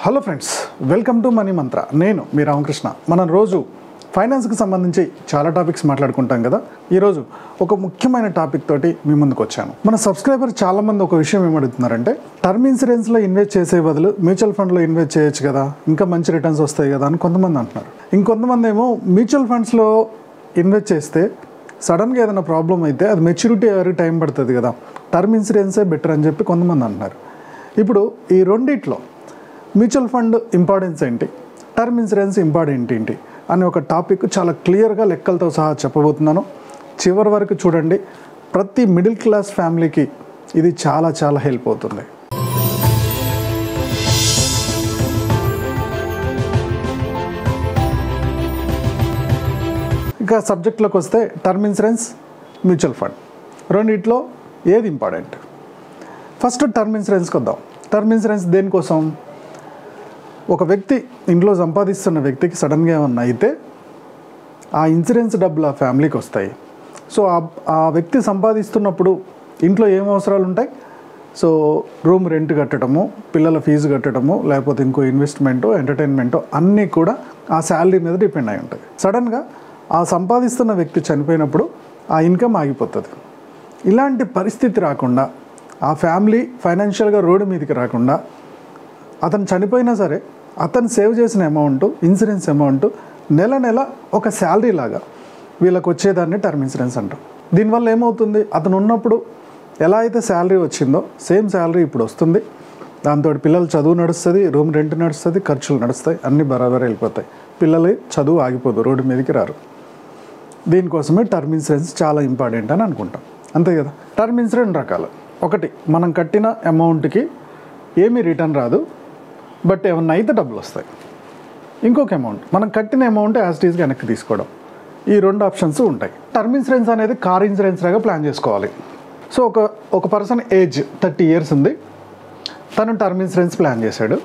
Hello friends, welcome to money మంత్ర. నేను మీ రామకృష్ణ. మనం రోజు ఫైనాన్స్కి సంబంధించి చాలా టాపిక్స్ మాట్లాడుకుంటాం కదా. ఈరోజు ఒక ముఖ్యమైన టాపిక్ తోటి మీ ముందుకు వచ్చాను. మన సబ్స్క్రైబర్ చాలామంది ఒక విషయం ఏమడుగుతున్నారంటే, టర్మ్ ఇన్సూరెన్స్లో ఇన్వెస్ట్ చేసే బదులు మ్యూచువల్ ఫండ్లో ఇన్వెస్ట్ చేయొచ్చు కదా, ఇంకా మంచి రిటర్న్స్ వస్తాయి కదా అని కొంతమంది అంటున్నారు. ఇంకొంతమంది ఏమో మ్యూచువల్ ఫండ్స్లో ఇన్వెస్ట్ చేస్తే సడన్గా ఏదైనా ప్రాబ్లం అయితే అది మెచ్యూరిటీ ఎవరికి టైం పడుతుంది కదా, టర్మ్ ఇన్సూరెన్సే బెటర్ అని చెప్పి కొంతమంది అంటున్నారు. ఇప్పుడు ఈ రెండిట్లో మ్యూచువల్ ఫండ్ ఇంపార్టెన్స్ ఏంటి, టర్మ్ ఇన్సూరెన్స్ ఇంపార్టెంట్ ఏంటి అనే ఒక టాపిక్ చాలా క్లియర్గా లెక్కలతో సహా చెప్పబోతున్నాను. చివరి వరకు చూడండి. ప్రతి మిడిల్ క్లాస్ ఫ్యామిలీకి ఇది చాలా చాలా హెల్ప్ అవుతుంది. ఇక సబ్జెక్ట్లోకి వస్తే, టర్మ్ ఇన్సూరెన్స్, మ్యూచువల్ ఫండ్ రెండిట్లో ఏది ఇంపార్టెంట్? ఫస్ట్ టర్మ్ ఇన్సూరెన్స్కి వద్దాం. టర్మ్ ఇన్సూరెన్స్ దేనికోసం? ఒక వ్యక్తి ఇంట్లో సంపాదిస్తున్న వ్యక్తికి సడన్గా ఏమన్నా అయితే ఆ ఇన్సూరెన్స్ డబ్బులు ఆ ఫ్యామిలీకి వస్తాయి. సో ఆ వ్యక్తి సంపాదిస్తున్నప్పుడు ఇంట్లో ఏం అవసరాలు ఉంటాయి? సో రూమ్ రెంట్ కట్టడము, పిల్లల ఫీజు కట్టడము, లేకపోతే ఇంకో ఇన్వెస్ట్మెంటో ఎంటర్టైన్మెంటో అన్నీ కూడా ఆ శాలరీ మీద డిపెండ్ అయి ఉంటాయి. సడన్గా ఆ సంపాదిస్తున్న వ్యక్తి చనిపోయినప్పుడు ఆ ఇన్కమ్ ఆగిపోతుంది. ఇలాంటి పరిస్థితి రాకుండా, ఆ ఫ్యామిలీ ఫైనాన్షియల్గా రోడ్డు మీదకి రాకుండా, అతను చనిపోయినా సరే అతను సేవ్ చేసిన అమౌంట్, ఇన్సూరెన్స్ అమౌంట్ నెల నెల ఒక శాలరీ లాగా వీళ్ళకి వచ్చేదాన్ని టర్మ్ ఇన్సూరెన్స్ అంటాం. దీనివల్ల ఏమవుతుంది, అతను ఉన్నప్పుడు ఎలా అయితే శాలరీ వచ్చిందో సేమ్ శాలరీ ఇప్పుడు వస్తుంది. దాంతో పిల్లల చదువు నడుస్తుంది, రూమ్ రెంట్ నడుస్తుంది, ఖర్చులు నడుస్తాయి, అన్నీ బరాబర్ వెళ్ళిపోతాయి. పిల్లలు చదువు ఆగిపోదు, రోడ్డు మీదకి రారు. దీనికోసమే టర్మ్ ఇన్సూరెన్స్ చాలా ఇంపార్టెంట్ అని అనుకుంటాం, అంతే కదా. టర్మ్ ఇన్సూరెన్స్ రకాలు. ఒకటి, మనం కట్టిన అమౌంట్కి ఏమీ రిటర్న్ రాదు, బట్ ఏమన్నా అయితే డబ్బులు వస్తాయి. ఇంకొక అమౌంట్, మనం కట్టిన అమౌంట్ యాజ్ ఇట్ ఈస్గా వెనక్కి తీసుకోవడం. ఈ రెండు ఆప్షన్స్ ఉంటాయి. టర్మ్ ఇన్సూరెన్స్ అనేది కార్ ఇన్సూరెన్స్ లాగా ప్లాన్ చేసుకోవాలి. సో ఒక పర్సన్ ఏజ్ 30 years ఉంది, తను టర్మ్ ఇన్సూరెన్స్ ప్లాన్ చేశాడు.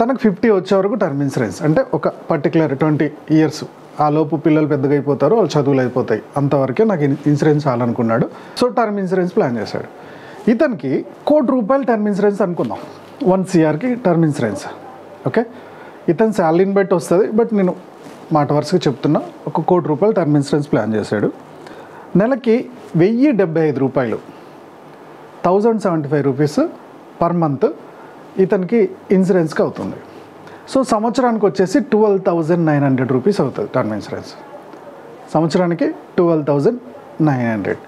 తనకు 50 వచ్చే వరకు టర్మ్ ఇన్సూరెన్స్, అంటే ఒక పర్టికులర్ 20 years ఆ లోపు పిల్లలు పెద్దగా అయిపోతారు, వాళ్ళు చదువులు అయిపోతాయి, అంతవరకే నాకు ఇన్సూరెన్స్ చాలనుకున్నాడు. సో టర్మ్ ఇన్సూరెన్స్ ప్లాన్ చేశాడు. ఇతనికి ₹1,00,00,000 టర్మ్ ఇన్సూరెన్స్ అనుకుందాం, 1 crకి టర్మ్ ఇన్సూరెన్స్. ఓకే, ఇతను శాలరీని బట్టి వస్తుంది, బట్ నేను మాట వరుసగా చెప్తున్నా. ఒక ₹1,00,00,000 టర్మ్ ఇన్సూరెన్స్ ప్లాన్ చేశాడు. నెలకి ₹1,075, ₹1,075 పర్ మంత్ ఇతనికి ఇన్సూరెన్స్కి అవుతుంది. సో సంవత్సరానికి వచ్చేసి ₹12,900 అవుతుంది టర్మ్ ఇన్సూరెన్స్. సంవత్సరానికి 12,900.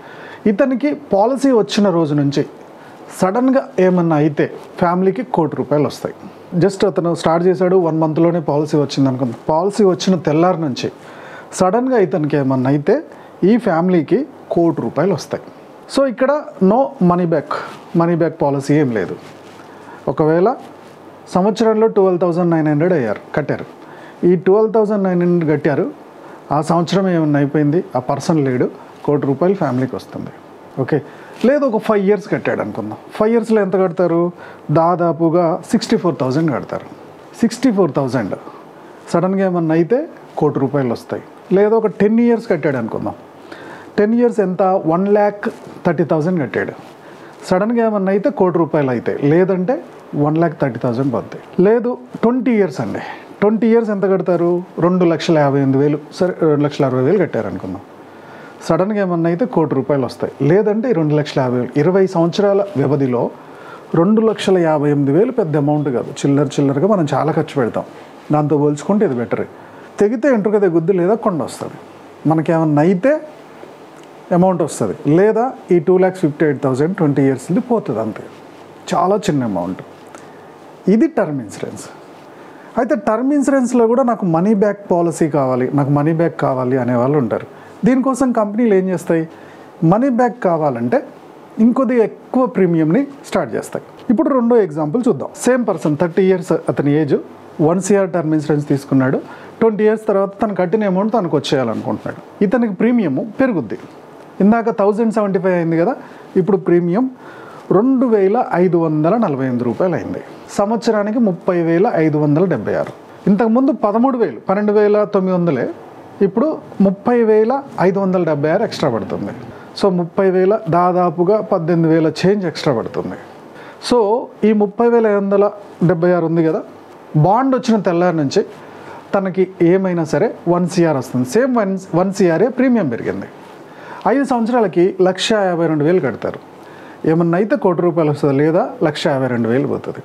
ఇతనికి పాలసీ వచ్చిన రోజు నుంచి సడన్గా ఏమన్నా అయితే ఫ్యామిలీకి ₹1,00,00,000 వస్తాయి. జస్ట్ అతను స్టార్ట్ చేశాడు, 1 monthలోనే పాలసీ వచ్చింది అనుకుందాం. పాలసీ వచ్చిన తెల్లారి నుంచి సడన్గా ఇతనికి ఏమన్నా అయితే ఈ ఫ్యామిలీకి ₹1,00,00,000 వస్తాయి. సో ఇక్కడ నో మనీ బ్యాక్ పాలసీ ఏం లేదు. ఒకవేళ సంవత్సరంలో 12,900 కట్టారు, ఈ 12,900 కట్టారు, ఆ సంవత్సరం ఏమన్నా అయిపోయింది, ఆ పర్సన్ లేడు, ₹1,00,00,000 ఫ్యామిలీకి వస్తుంది. ఓకే, లేదు ఒక 5 years కట్టాడు అనుకుందాం. 5 yearsలో ఎంత కడతారు? దాదాపుగా 64,000 కడతారు. 64,000 సడన్గా ఏమన్నా అయితే ₹1,00,00,000 వస్తాయి. లేదా ఒక 10 years కట్టాడు అనుకుందాం. 10 years ఎంత? 1,30,000 కట్టాడు. సడన్గా ఏమన్నా అయితే ₹1,00,00,000 అవుతాయి, లేదంటే 1,30,000 పోతాయి. లేదు 20 years అండి. 20 years ఎంత కడతారు? 2,58,000, సరే 2,60,000 కట్టారు అనుకుందాం. సడన్గా ఏమన్నా అయితే ₹1,00,00,000 వస్తాయి, లేదంటే 2,50,000. 20 సంవత్సరాల వ్యవధిలో 2,58,000 పెద్ద అమౌంట్ కాదు, చిల్లరగా మనం చాలా ఖర్చు పెడతాం. దాంతో పోల్చుకుంటే ఇది బెటర్. తెగితే ఎంట్రుక తెగుద్ది, లేదా కొండ వస్తుంది. మనకేమన్నా అయితే అమౌంట్ వస్తుంది, లేదా ఈ 2,58,000 20 yearsది పోతుంది, అంతే. చాలా చిన్న అమౌంట్. ఇది టర్మ్ ఇన్సూరెన్స్. అయితే టర్మ్ ఇన్సూరెన్స్లో కూడా నాకు మనీ బ్యాక్ పాలసీ కావాలి, నాకు మనీ బ్యాక్ కావాలి అనేవాళ్ళు ఉంటారు. దీనికోసం కంపెనీలు ఏం చేస్తాయి? మనీ బ్యాక్ కావాలంటే ఇంకొద్దిగా ఎక్కువ ప్రీమియంని స్టార్ట్ చేస్తాయి. ఇప్పుడు రెండో ఎగ్జాంపుల్ చూద్దాం. సేమ్ పర్సన్ 30 years అతని ఏజ్, 1 crore టర్మ్ ఇన్సూరెన్స్ తీసుకున్నాడు. 20 years తర్వాత తను కట్టిన అమౌంట్ తనకు వచ్చేయాలనుకుంటున్నాడు. ఇతనికి ప్రీమియం పెరుగుద్ది. ఇందాక 1,075 అయింది కదా, ఇప్పుడు ప్రీమియం ₹2,548 అయింది. సంవత్సరానికి ₹30,576. ఇంతకుముందు 13,000, 12,900, ఇప్పుడు 30,576 ఎక్స్ట్రా పడుతుంది. సో 30,000 దాదాపుగా 18,000 చేంజ్ ఎక్స్ట్రా పడుతుంది. సో ఈ 30,576 ఉంది కదా, బాండ్ వచ్చిన తెల్లారి నుంచి తనకి ఏమైనా సరే 1 CR వస్తుంది. సేమ్ 1 CR ప్రీమియం పెరిగింది. 5 సంవత్సరాలకి 1,52,000 కడతారు. ఏమన్నా అయితే ₹1,00,000 వస్తుంది, లేదా 1,52,000 పోతుంది.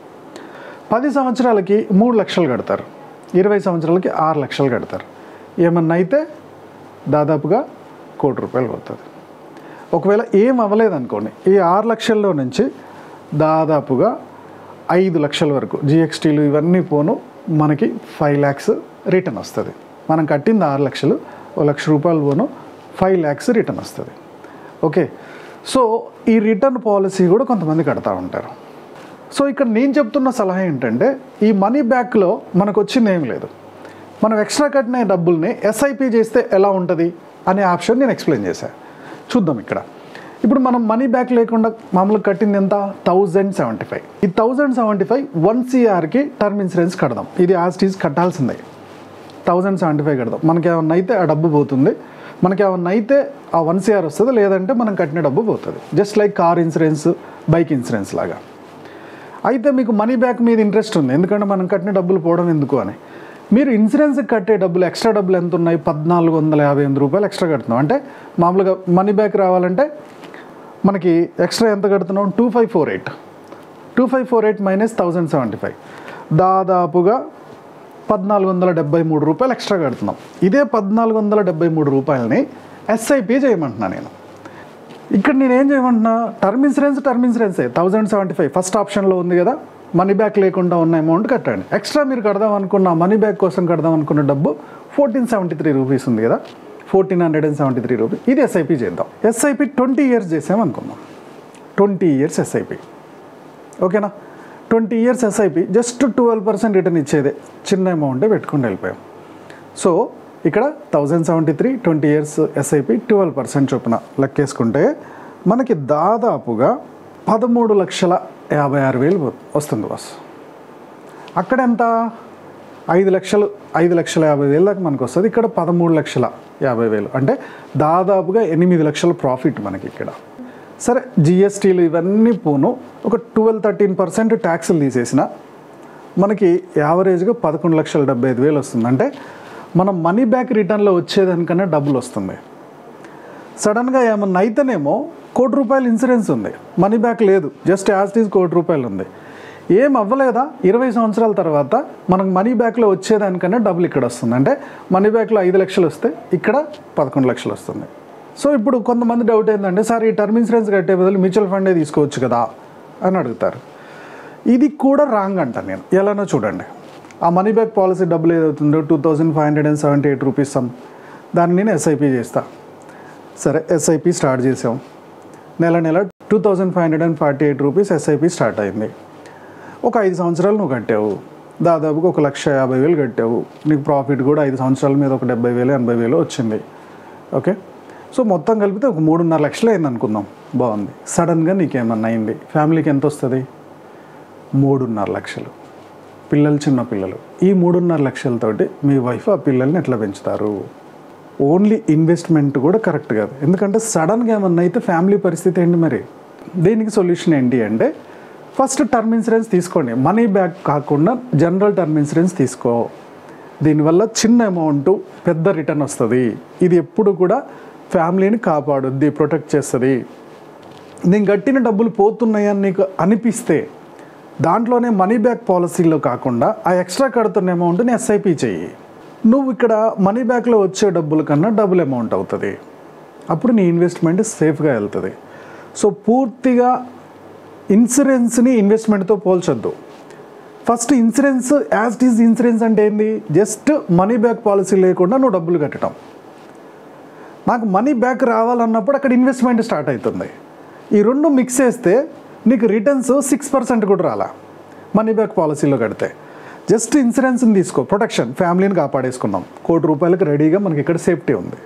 10 సంవత్సరాలకి 3 లక్షలు కడతారు. 20 సంవత్సరాలకి 6 లక్షలు కడతారు. ఏమన్నా అయితే దాదాపుగా ₹1,00,000 పోతుంది. ఒకవేళ ఏం అవ్వలేదనుకోండి, ఈ 6 లక్షల్లో నుంచి దాదాపుగా 5 లక్షల వరకు GSTలు ఇవన్నీ పోను మనకి 5 lakhs రిటర్న్ వస్తుంది. మనం కట్టింది 6 లక్షలు, ₹1,00,000 పోను 5 lakhs రిటర్న్ వస్తుంది. ఓకే, సో ఈ రిటర్న్ పాలసీ కూడా కొంతమంది కడతా ఉంటారు. సో ఇక్కడ నేను చెప్తున్న సలహా ఏంటంటే, ఈ మనీ బ్యాక్లో మనకు వచ్చింది ఏం లేదు. మనం ఎక్స్ట్రా కట్టిన డబ్బుల్ని SIP చేస్తే ఎలా ఉంటుంది అనే ఆప్షన్ నేను ఎక్స్ప్లెయిన్ చేశాను. చూద్దాం ఇక్కడ. ఇప్పుడు మనం మనీ బ్యాక్ లేకుండా మామూలుగా కట్టింది ఎంత? 1075. ఈ 1075 1 CRకి టర్మ్ ఇన్సూరెన్స్ కడదాం. ఇది యాజ్ ఇట్ ఈజ్ కట్టాల్సిందే. 1075 కడదాం. మనకి ఏమన్నా అయితే ఆ డబ్బు పోతుంది, మనకి ఏమన్నా అయితే ఆ 1 CR వస్తుంది, లేదంటే మనం కట్టిన డబ్బు పోతుంది. Just like car insurance, bike insurance లాగా. అయితే మీకు మనీ బ్యాక్ మీద ఇంట్రెస్ట్ ఉంది, ఎందుకంటే మనం కట్టిన డబ్బులు పోవడం ఎందుకు అని. మీరు ఇన్సూరెన్స్కి కట్టే డబ్బులు, ఎక్స్ట్రా డబ్బులు ఎంత ఉన్నాయి? ₹1,458 ఎక్స్ట్రా కడుతున్నాం. అంటే మామూలుగా మనీ బ్యాక్ రావాలంటే మనకి ఎక్స్ట్రా ఎంత కడుతున్నాం? 2548 మైనస్ 1075 దాదాపుగా ₹1,473 ఎక్స్ట్రా కడుతున్నాం. ఇదే ₹1,473ని SIP చేయమంటున్నా నేను. ఇక్కడ నేను ఏం చేయమంటున్నా? టర్మ్ ఇన్సూరెన్సే 1075 ఫస్ట్ ఆప్షన్లో ఉంది కదా, మనీ బ్యాక్ లేకుండా ఉన్న అమౌంట్ కట్టండి. ఎక్స్ట్రా మీరు కడదాం అనుకున్న మనీ బ్యాక్ కోసం కడదాం అనుకున్న డబ్బు ₹1,473 ఉంది కదా, ₹1,473. ఇది SIP చేద్దాం. SIP 20 years చేసామనుకుందాం. 20 years SIP, ఓకేనా? 20 years SIP జస్ట్ 12% రిటర్న్ ఇచ్చేదే, చిన్న అమౌంటే పెట్టుకుని వెళ్ళిపోయాం. సో ఇక్కడ 1073, 20 years SIP 12% చొప్పున లెక్కేసుకుంటే మనకి దాదాపుగా 13,56,000 వస్తుంది బాస్. అక్కడ ఎంత? 5,50,000 దాకా మనకు వస్తుంది. ఇక్కడ 13,50,000 అంటే దాదాపుగా 8 లక్షల ప్రాఫిట్ మనకి ఇక్కడ. సరే, GSTలు ఇవన్నీ పోను ఒక 12-13% ట్యాక్సులు తీసేసిన మనకి యావరేజ్గా 11,75,000 వస్తుంది. అంటే మనం మనీ బ్యాక్ రిటర్న్లో వచ్చేదానికన్నా డబ్బులు వస్తుంది. సడన్గా ఏమన్నా అయితేనేమో ₹1,00,000 ఇన్సూరెన్స్ ఉంది, మనీ బ్యాక్ లేదు, జస్ట్ యాజ్ ఇట్ ఈజ్ ₹1,00,000 ఉంది. ఏం అవ్వలేదా? 20 సంవత్సరాల తర్వాత మనకు మనీ బ్యాక్లో వచ్చేదానికన్నా డబ్బులు ఇక్కడ వస్తుంది. అంటే మనీ బ్యాక్లో 5 లక్షలు వస్తే ఇక్కడ 11 లక్షలు వస్తుంది. సో ఇప్పుడు కొంతమంది డౌట్ ఏంటంటే, సార్ ఈ టర్మ్ ఇన్సూరెన్స్ కట్టే బదులు మ్యూచువల్ ఫండే తీసుకోవచ్చు కదా అని అడుగుతారు. ఇది కూడా రాంగ్ అంటాను నేను. ఎలానో చూడండి. ఆ మనీ బ్యాక్ పాలసీ డబ్బులు ఏదవుతుందో ₹2,578 సమ్, దాన్ని నేను SIP చేస్తా. సరే, SIP స్టార్ట్ చేసాం. నెల ₹2,548 SIP స్టార్ట్ అయింది. ఒక 5 సంవత్సరాలు నువ్వు కట్టావు, దాదాపుగా 1,50,000 కట్టావు. నీకు ప్రాఫిట్ కూడా 5 సంవత్సరాల మీద ఒక 70,000-80,000 వచ్చింది. ఓకే, సో మొత్తం కలిపితే ఒక 3.5 లక్షలు అయింది అనుకుందాం. బాగుంది. సడన్గా నీకేమన్నా అయింది, ఫ్యామిలీకి ఎంత వస్తుంది? 3.5 లక్షలు. పిల్లలు, చిన్న పిల్లలు. ఈ 3.5 లక్షలతోటి మీ వైఫ్ ఆ పిల్లల్ని ఎట్లా పెంచుతారు? ఓన్లీ ఇన్వెస్ట్మెంట్ కూడా కరెక్ట్ కాదు. ఎందుకంటే సడన్గా ఏమన్నా అయితే ఫ్యామిలీ పరిస్థితి ఏంటి మరి? దీనికి సొల్యూషన్ ఏంటి అంటే, ఫస్ట్ టర్మ్ ఇన్సూరెన్స్ తీసుకోండి. మనీ బ్యాక్ కాకుండా జనరల్ టర్మ్ ఇన్సూరెన్స్ తీసుకో. దీనివల్ల చిన్న అమౌంట్ పెద్ద రిటర్న్ వస్తుంది. ఇది ఎప్పుడు కూడా ఫ్యామిలీని కాపాడుద్ది, ప్రొటెక్ట్ చేస్తుంది. నేను కట్టిన డబ్బులు పోతున్నాయని నీకు అనిపిస్తే దాంట్లోనే మనీ బ్యాక్ పాలసీలో కాకుండా ఆ ఎక్స్ట్రా కడుతున్న అమౌంట్ని SIP చెయ్యి. నువ్వు ఇక్కడ మనీ బ్యాక్లో వచ్చే డబ్బుల కన్నా డబుల్ అమౌంట్ అవుతుంది. అప్పుడు నీ ఇన్వెస్ట్మెంట్ సేఫ్గా వెళ్తుంది. సో పూర్తిగా ఇన్సూరెన్స్ని ఇన్వెస్ట్మెంట్తో పోల్చొద్దు. First insurance as it is. Insurance అంటే ఏంది? జస్ట్ మనీ బ్యాక్ పాలసీ లేకుండా నువ్వు డబ్బులు కట్టడం. నాకు మనీ బ్యాక్ రావాలన్నప్పుడు అక్కడ ఇన్వెస్ట్మెంట్ స్టార్ట్ అవుతుంది. ఈ రెండు మిక్స్ చేస్తే నీకు రిటర్న్స్ 6% కూడా రాలా మనీ బ్యాక్ పాలసీలో కడితే. జస్ట్ ఇన్సూరెన్స్ని తీసుకో, ప్రొటెక్షన్, ఫ్యామిలీని కాపాడేసుకున్నాం. ₹1,00,000 రెడీగా మనకి ఇక్కడ సేఫ్టీ ఉంది.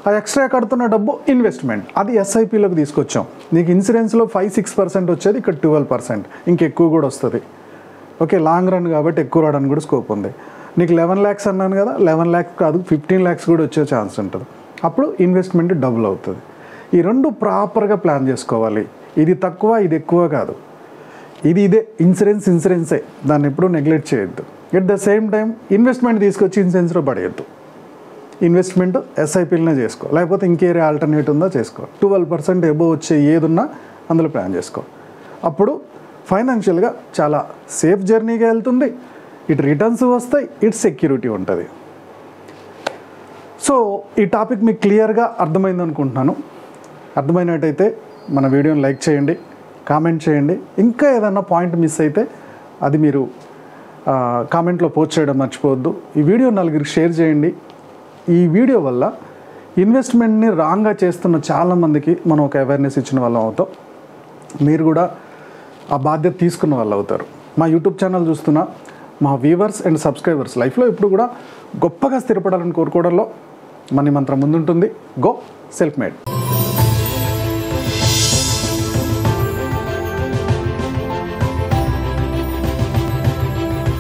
ఆ ఎక్స్ట్రా కడుతున్న డబ్బు ఇన్వెస్ట్మెంట్, అది SIPలోకి తీసుకొచ్చాం. నీకు ఇన్సూరెన్స్లో 5-6% వచ్చేది, ఇక్కడ 12%, ఇంకెక్కువ కూడా వస్తుంది. ఓకే, లాంగ్ రన్ కాబట్టి ఎక్కువ రావడానికి కూడా స్కోప్ ఉంది. నీకు 11 lakhs అన్నాను కదా, 11 lakhs కాదు 15 lakhs కూడా వచ్చే ఛాన్స్ ఉంటుంది. అప్పుడు ఇన్వెస్ట్మెంట్ డబుల్ అవుతుంది. ఈ రెండు ప్రాపర్గా ప్లాన్ చేసుకోవాలి. ఇది తక్కువ, ఇది ఎక్కువ కాదు. ఇదే ఇన్సూరెన్సే, దాన్ని ఎప్పుడూ నెగ్లెక్ట్ చేయొద్దు. At the same time investment తీసుకొచ్చి ఇన్సూరెన్స్లో పడేయద్దు. ఇన్వెస్ట్మెంట్ ఎస్ఐపీలనే చేసుకో, లేకపోతే ఇంకేరే ఆల్టర్నేట్ ఉందో చేసుకో. 12% ఎబో వచ్చే ఏదున్నా అందులో ప్లాన్ చేసుకో. అప్పుడు ఫైనాన్షియల్గా చాలా సేఫ్ జర్నీగా వెళ్తుంది. ఇటు రిటర్న్స్ వస్తాయి, ఇటు సెక్యూరిటీ ఉంటుంది. సో ఈ టాపిక్ మీకు క్లియర్గా అర్థమైంది అనుకుంటున్నాను. అర్థమైనట్టయితే మన వీడియోని లైక్ చేయండి, కామెంట్ చేయండి. ఇంకా ఏదన్నా పాయింట్ మిస్ అయితే అది మీరు కామెంట్లో పోస్ట్ చేయడం మర్చిపోవద్దు. ఈ వీడియో నలుగురికి షేర్ చేయండి. ఈ వీడియో వల్ల ఇన్వెస్ట్మెంట్ని రాంగ్గా చేస్తున్న చాలామందికి మనం ఒక అవేర్నెస్ ఇచ్చిన వాళ్ళం అవుతాం. మీరు కూడా ఆ బాధ్యత తీసుకున్న వాళ్ళు అవుతారు. మా యూట్యూబ్ ఛానల్ చూస్తున్న మా వ్యూవర్స్ అండ్ సబ్స్క్రైబర్స్ లైఫ్లో ఎప్పుడు కూడా గొప్పగా స్థిరపడాలని కోరుకోవడంలో మనీ మంత్రం ముందుంటుంది. Go self made.